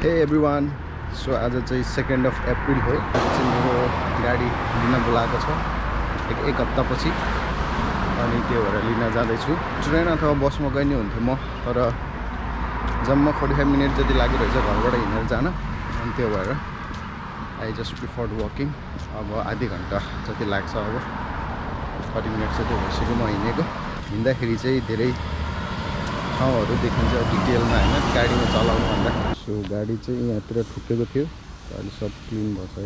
हे everyone so आज चाहिँ 2 अप्रिल हो चाहिँ मेरो गाडी लिन बोलाएको छ एक हप्तापछि अनि त्यो भएर लिन जाँदैछु ट्रेन अथवा बसमा गए नि हुन्थ्यो म तर जम्मा 45 मिनट जति लागिरहेछ घरबाट हिँडेर जान अनि त्यो भएर आई जस्ट प्रिफर्ड वकिङ अब आधी घन्टा जति लाग्छ अब 40 मिनट जति भइसक्यो म हिँडेको हिँड्दाखेरि चाहिँ धेरै ठाउँहरू देखिन्छ डिटेलमा हैन गाडीमा चलाउनु भन्दा सो गाडी चाहिँ यहाँतिर ठुकेको थियो अहिले सब क्लिन भएको छ है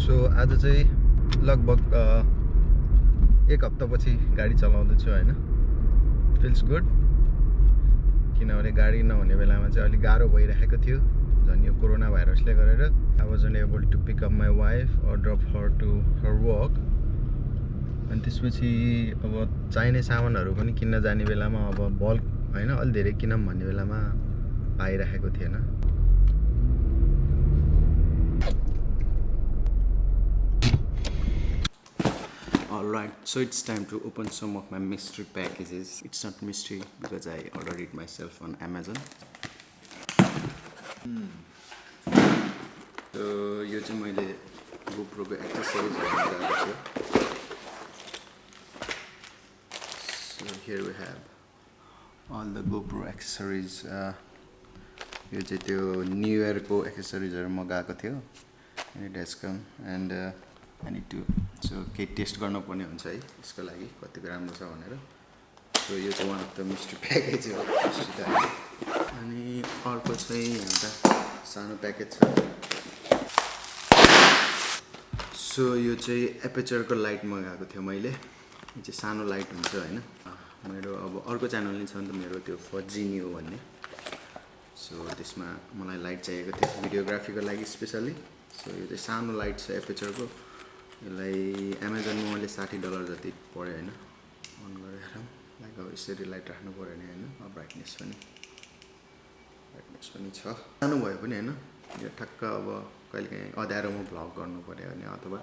सो आज चाहिँ लगभग एक हप्तापछि गाडी चलाउँदैछु हैन feels good किनभने गाडी नहुने बेलामा चाहिँ अलि गाह्रो भइरहेको थियो झन् यो कोरोना भाइरसले गरेर I wasn't able to pick up my wife or drop her to her work अनि त्यसपछि अब चाहिने सामानहरू पनि किन्न जाने बेलामा अब बल्क हैन अलि धेरै किनौँ भन्ने बेलामा पाइरहेको थिएन Alright, so it's time to open some of my mystery packages. It's not mystery because I ordered it myself on Amazon. So, यो चाहिँ मैले GoProको accessories ल्याएको छु. So here we have all the GoPro accessories. यो चाहिँ त्यो new इयरको accessoriesहरु मगाएको थियो. And it has come and I need to के टेस्ट गर्नु पर्ने हुन्छ है यसको लागि कतिको राम्रो छ भनेर सो यो चाहिँ one of the mystery package हो अनि अर्को चाहिँ एउटा सानो प्याकेज छ सो यो चाहिँ एपेचरको लाइट मगाएको थियो मैले यो चाहिँ सानो लाइट हुन्छ हैन मेरो अब अर्को च्यानल नि छ नि त मेरो त्यो फजिनियो भन्ने सो त्यसमा मलाई लाइट चाहिएको थियो भिडियोग्राफीको लागि स्पेशली सो यो चाहिँ सानो लाइट छ एपेचरको यसलाई अमेजनमा मैले $60 जति पर्यो हैन अन गरेर लाइक अब यसरी लाइट राख्नु पर्यो नि हैन अब ब्राइटनेस पनि छ सानो भए पनि हैन यो ठक्क अब कहिलेकाहीँ अँध्यारोमा भ्लग गर्नु पर्यो भने अथवा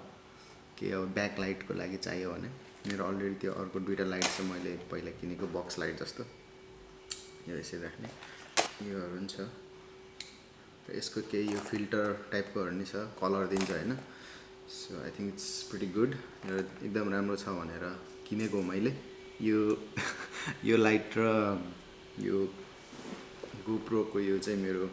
के अब ब्याक लाइटको लागि चाहियो भने मेरो अलरेडी त्यो अर्को दुईटा लाइट छ मैले पहिला किनेको बक्स लाइट जस्तो यो यसरी राख्ने योहरु पनि छ र यसको केही यो फिल्टर टाइपकोहरु नि छ कलर दिन्छ हैन So I think it's pretty good. एकदम राम्रो छ भनेर किनेको मैले यो लाइट र यो GoPro को यो चाहिँ मेरो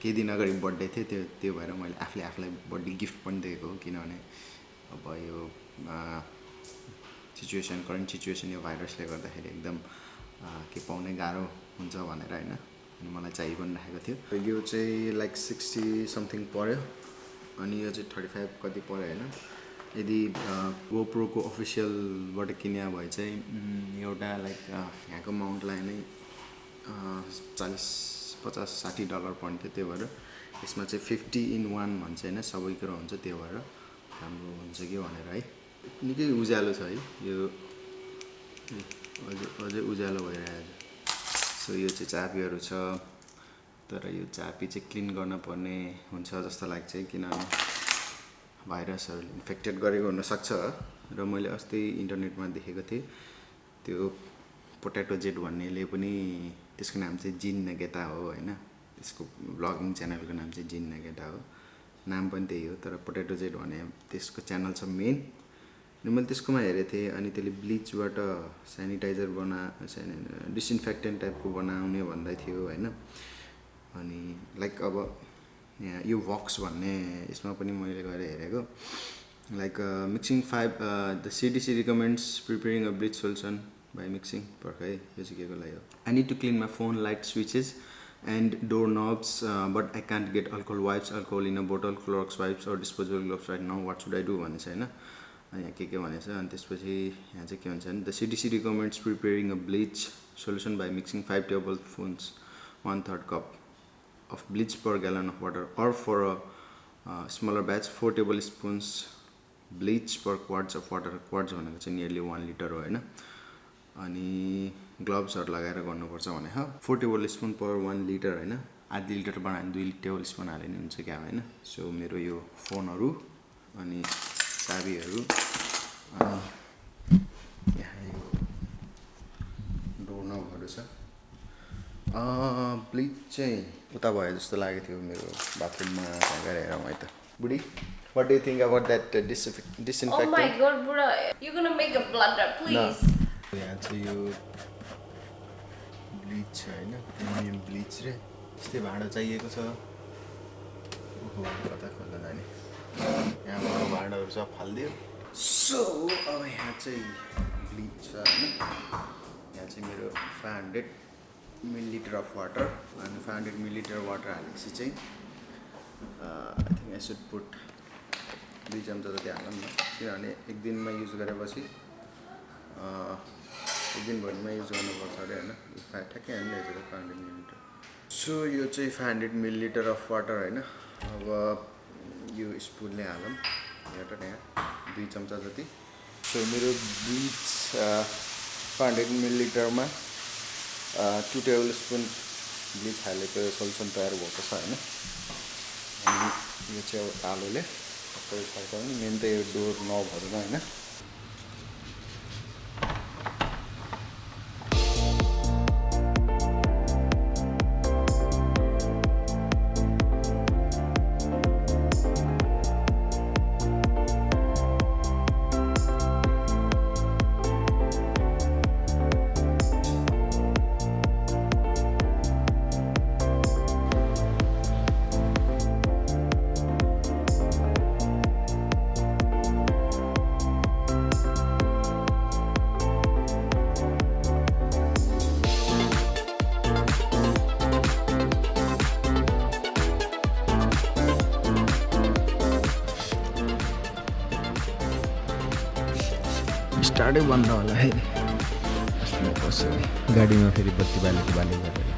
केही दिन अगाडि बर्थडे थियो त्यो भएर मैले आफूलाई बर्थडे गिफ्ट पनि दिएको हो किनभने अब यो करेन्ट सिचुएसन यो भाइरसले गर्दाखेरि एकदम के पाउने गाह्रो हुन्छ भनेर हैन अनि मलाई चाहिए पनि राखेको थियो यो चाहिँ लाइक 60 समथिङ पर्यो अनि यो चाहिँ 35 कति पर्यो हैन यदि GoPro को अफिसियलबाट किन्या भए चाहिँ एउटा लाइक यहाँको माउन्टलाई नै $40-50-60 पर्न्थ्यो त्यो भएर यसमा चाहिँ 50-in-1 भन्छ हैन सबै कुरा हुन्छ त्यो भएर राम्रो हुन्छ कि भनेर है निकै उज्यालो छ है यो अझै उज्यालो भइरहेको छ सो यो चाहिँ चाबीहरु छ तर यो चाबी चाहिँ क्लिन गर्न पर्ने हुन्छ जस्तो लाग्छ किनभने भाइरसहरुले इन्फेक्टेड गरेको हुन सक्छ र मैले अस्ति इन्टरनेटमा देखेको थिएँ त्यो पोटेटो जेट भन्नेले पनि त्यसको नाम चाहिँ जिन नगेटा हो हैन त्यसको ब्लगिङ च्यानलको नाम चाहिँ जिन नगेटा हो नाम पनि त्यही हो तर पोटेटो जेट भन्ने त्यसको च्यानल छ मेन र मैले त्यसकोमा हेरेको थिएँ अनि त्यसले ब्लिचबाट स्यानिटाइजर डिसइन्फेक्टेन्ट टाइपको बनाउने भन्दै थियो हैन अनि लाइक अब यहाँ यो वक्स भन्ने यसमा पनि मैले गएर हेरेको like mixing 5 the CDC recommends preparing a bleach solution by mixing पर्खै यो चाहिँ केको लागि हो I need to clean my phone light switches and door knobs but I can't get alcohol wipes alcohol in a bottle Clorox wipes or disposable gloves right now what should I do भनेछ हैन अनि यहाँ के भनेछ अनि त्यसपछि यहाँ चाहिँ के भन्छ नि the CDC recommends preparing a bleach solution by mixing 5 tablespoons 1/3 cup of bleach per gallon of water or for a smaller batch 4 tablespoons bleach per quarts of water quarts भनेको चाहिँ nearly 1 liter हो हैन अनि ग्लोभ्सहरू लगाएर गर्नुपर्छ भने 4 table spoon पर 1 litre होइन, आधी लिटर बनायो भने 2 टेबल स्पुन हाले नि हुन्छ क्या होइन। सो मेरो यो फोनहरू अनि चाबीहरू अनि यहाँ यो डोर नबहरू छ। ब्लिच चाहिँ उता भयो जस्तो लागेको थियो मेरो बाथरुममा, गएर हेरौँ है त। बुढी, what do you think about that disinfectant? Oh my god, bro, you're gonna make a blunder, please. यहाँ चाहिँ यो ब्लिच छ होइन, प्रिमियम ब्लिच रे। यस्तै भाँडो चाहिएको छ। ओहो, कता खोल्दा जाने, यहाँ भाँडाहरू सब फालिदियो। सो अब यहाँ चाहिँ ब्लिच छ होइन, यहाँ चाहिँ मेरो 500 मिलिलिटर अफ वाटर, अनि 500 मिलिलिटर वाटर हालेपछि चाहिँ I think I should put 2 चम्चा जति हालौँ न, किनभने एक दिनमा युज गरेपछि एक दिनभरिमा युज गर्नुपर्छ अरे होइन। ठ्याक्कै हाल्ने रहेछ 500 मिलिलिटर। सो यो चाहिँ 500 मिलिलिटर अफ वाटर होइन। अब यो स्पुनले हालौँ एउटा यहाँ 2 चम्चा जति। सो मेरो ब्लिच 500 मिलिलिटरमा 2 टेबल स्पुन ब्लिच हालेको सल्युसन तयार भएको छ होइन। अनि यो चाहिँ अब आलुले सबै फर्काउने, मेन त यो डोर नबहरूमा होइन। स्टार्टै बन्द होला है, गाडीमा फेरि बत्ती बालेको गरेर